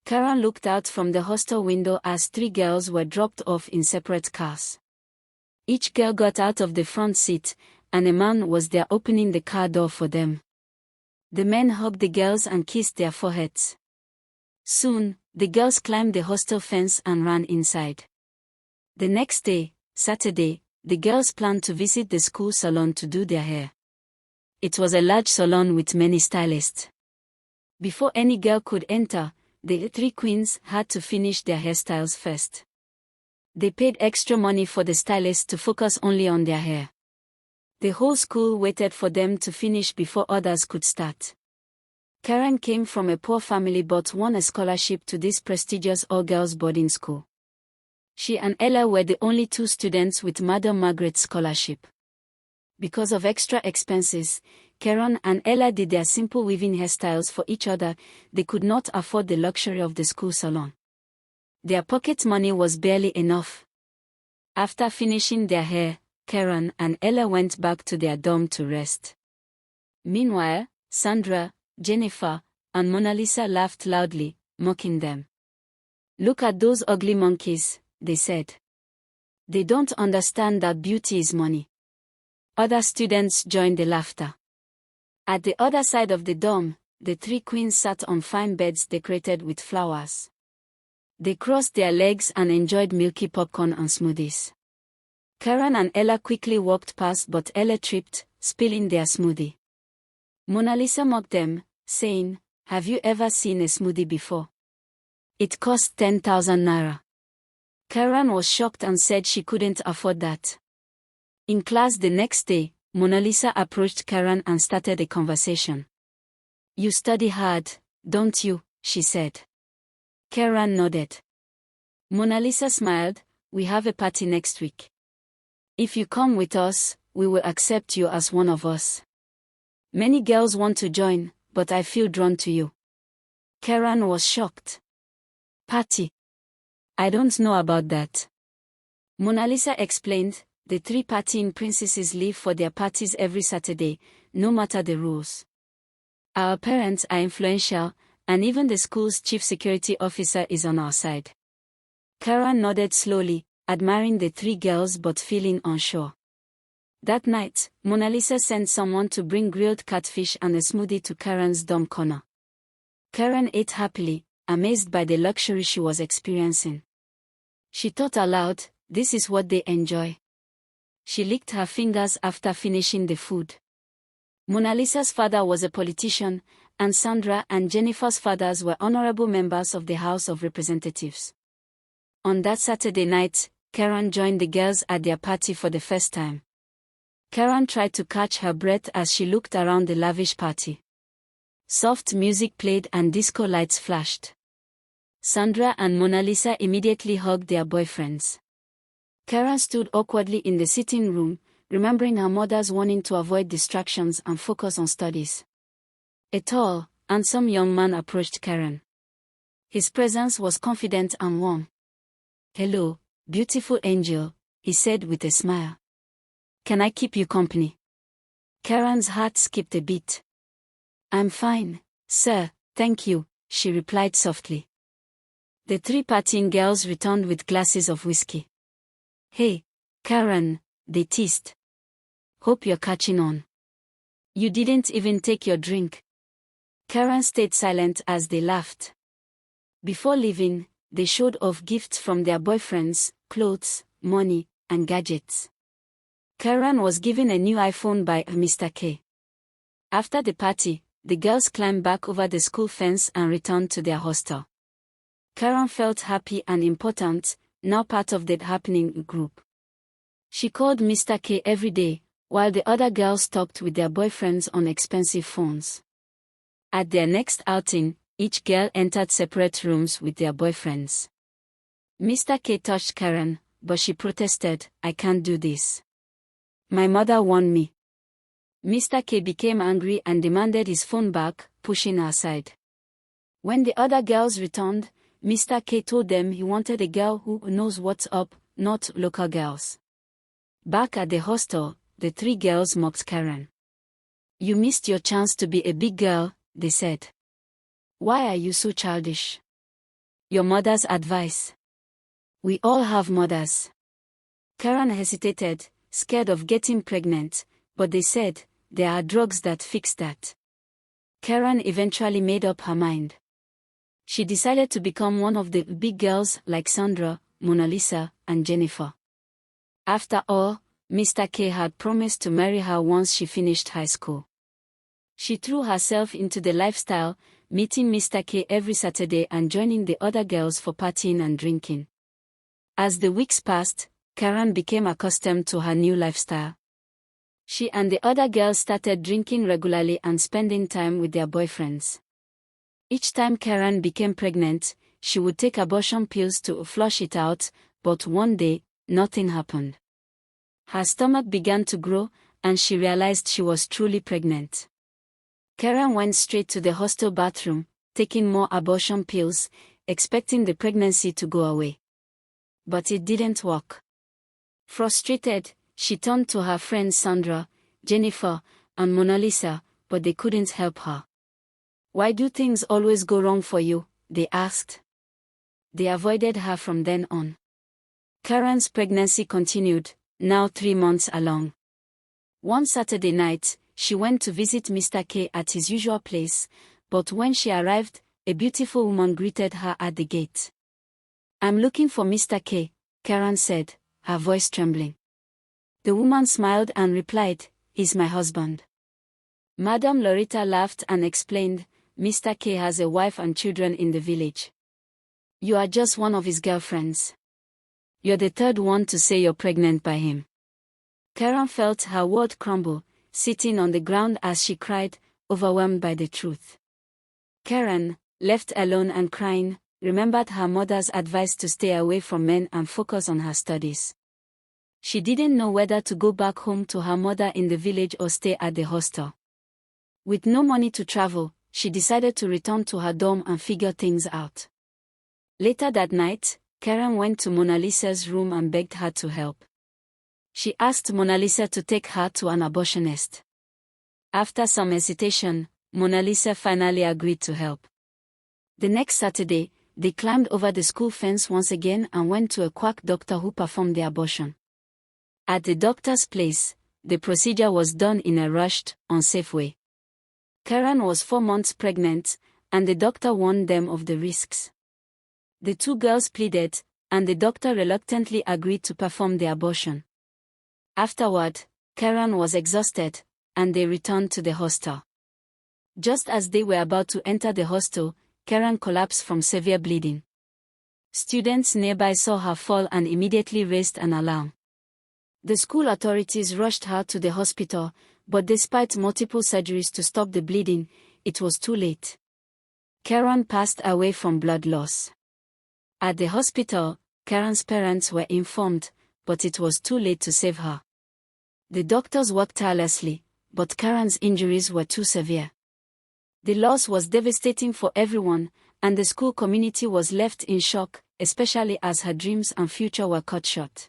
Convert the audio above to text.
Karen looked out from the hostel window as 3 girls were dropped off in separate cars. Each girl got out of the front seat, and a man was there opening the car door for them. The men hugged the girls and kissed their foreheads. Soon, the girls climbed the hostel fence and ran inside. The next day, Saturday, the girls planned to visit the school salon to do their hair. It was a large salon with many stylists. Before any girl could enter, the 3 queens had to finish their hairstyles first. They paid extra money for the stylists to focus only on their hair. The whole school waited for them to finish before others could start. Karen came from a poor family but won a scholarship to this prestigious all-girls boarding school. She and Ella were the only 2 students with Madam Margaret's scholarship. Because of extra expenses, Karen and Ella did their simple weaving hairstyles for each other. They could not afford the luxury of the school salon. Their pocket money was barely enough. After finishing their hair, Karen and Ella went back to their dorm to rest. Meanwhile, Sandra, Jennifer, and Mona Lisa laughed loudly, mocking them. "Look at those ugly monkeys," they said. "They don't understand that beauty is money." Other students joined the laughter. At the other side of the dorm, the 3 queens sat on fine beds decorated with flowers. They crossed their legs and enjoyed milky popcorn and smoothies. Karen and Ella quickly walked past but Ella tripped, spilling their smoothie. Mona Lisa mocked them, saying, "Have you ever seen a smoothie before? It costs 10,000 naira. Karen was shocked and said she couldn't afford that. In class the next day, Mona Lisa approached Karen and started a conversation. "You study hard, don't you?" she said. Karen nodded. Mona Lisa smiled. "We have a party next week. If you come with us, we will accept you as one of us. Many girls want to join, but I feel drawn to you." Karen was shocked. "Party? I don't know about that." Mona Lisa explained. The 3 partying princesses leave for their parties every Saturday, no matter the rules. Our parents are influential, and even the school's chief security officer is on our side. Karen nodded slowly, admiring the 3 girls but feeling unsure. That night, Mona Lisa sent someone to bring grilled catfish and a smoothie to Karen's dorm corner. Karen ate happily, amazed by the luxury she was experiencing. She thought aloud, "This is what they enjoy." She licked her fingers after finishing the food. Mona Lisa's father was a politician, and Sandra and Jennifer's fathers were honorable members of the House of Representatives. On that Saturday night, Karen joined the girls at their party for the first time. Karen tried to catch her breath as she looked around the lavish party. Soft music played and disco lights flashed. Sandra and Mona Lisa immediately hugged their boyfriends. Karen stood awkwardly in the sitting room, remembering her mother's warning to avoid distractions and focus on studies. A tall, handsome young man approached Karen. His presence was confident and warm. "Hello, beautiful angel," he said with a smile. "Can I keep you company?" Karen's heart skipped a beat. "I'm fine, sir, thank you," she replied softly. The 3 partying girls returned with glasses of whiskey. "Hey, Karen," they teased. "Hope you're catching on. You didn't even take your drink." Karen stayed silent as they laughed. Before leaving, they showed off gifts from their boyfriends, clothes, money, and gadgets. Karen was given a new iPhone by Mr. K. After the party, the girls climbed back over the school fence and returned to their hostel. Karen felt happy and important, now part of the happening group. She called Mr. K every day, while the other girls talked with their boyfriends on expensive phones. At their next outing, each girl entered separate rooms with their boyfriends. Mr. K touched Karen, but she protested, "I can't do this. My mother warned me." Mr. K became angry and demanded his phone back, pushing her aside. When the other girls returned, Mr. K told them he wanted a girl who knows what's up, not local girls. Back at the hostel, the 3 girls mocked Karen. "You missed your chance to be a big girl," they said. "Why are you so childish? Your mother's advice. We all have mothers. Karen hesitated, scared of getting pregnant, but they said, there are drugs that fix that. Karen eventually made up her mind. She decided to become one of the big girls like Sandra, Mona Lisa, and Jennifer. After all, Mr. K had promised to marry her once she finished high school. She threw herself into the lifestyle, meeting Mr. K every Saturday and joining the other girls for partying and drinking. As the weeks passed, Karen became accustomed to her new lifestyle. She and the other girls started drinking regularly and spending time with their boyfriends. Each time Karen became pregnant, she would take abortion pills to flush it out, but one day, nothing happened. Her stomach began to grow, and she realized she was truly pregnant. Karen went straight to the hostel bathroom, taking more abortion pills, expecting the pregnancy to go away. But it didn't work. Frustrated, she turned to her friends Sandra, Jennifer, and Mona Lisa, but they couldn't help her. Why do things always go wrong for you? They asked. They avoided her from then on. Karen's pregnancy continued, now 3 months along. One Saturday night, she went to visit Mr. K at his usual place, but when she arrived, a beautiful woman greeted her at the gate. I'm looking for Mr. K, Karen said, her voice trembling. The woman smiled and replied, he's my husband. Madame Loretta laughed and explained, Mr. K has a wife and children in the village. You are just one of his girlfriends. You're the third one to say you're pregnant by him. Karen felt her world crumble, sitting on the ground as she cried, overwhelmed by the truth. Karen, left alone and crying, remembered her mother's advice to stay away from men and focus on her studies. She didn't know whether to go back home to her mother in the village or stay at the hostel. With no money to travel, she decided to return to her dorm and figure things out. Later that night, Karen went to Mona Lisa's room and begged her to help. She asked Mona Lisa to take her to an abortionist. After some hesitation, Mona Lisa finally agreed to help. The next Saturday, they climbed over the school fence once again and went to a quack doctor who performed the abortion. At the doctor's place, the procedure was done in a rushed, unsafe way. Karen was 4 months pregnant, and the doctor warned them of the risks. The two girls pleaded, and the doctor reluctantly agreed to perform the abortion. Afterward, Karen was exhausted, and they returned to the hostel. Just as they were about to enter the hostel, Karen collapsed from severe bleeding. Students nearby saw her fall and immediately raised an alarm. The school authorities rushed her to the hospital, but despite multiple surgeries to stop the bleeding, it was too late. Karen passed away from blood loss. At the hospital, Karen's parents were informed, but it was too late to save her. The doctors worked tirelessly, but Karen's injuries were too severe. The loss was devastating for everyone, and the school community was left in shock, especially as her dreams and future were cut short.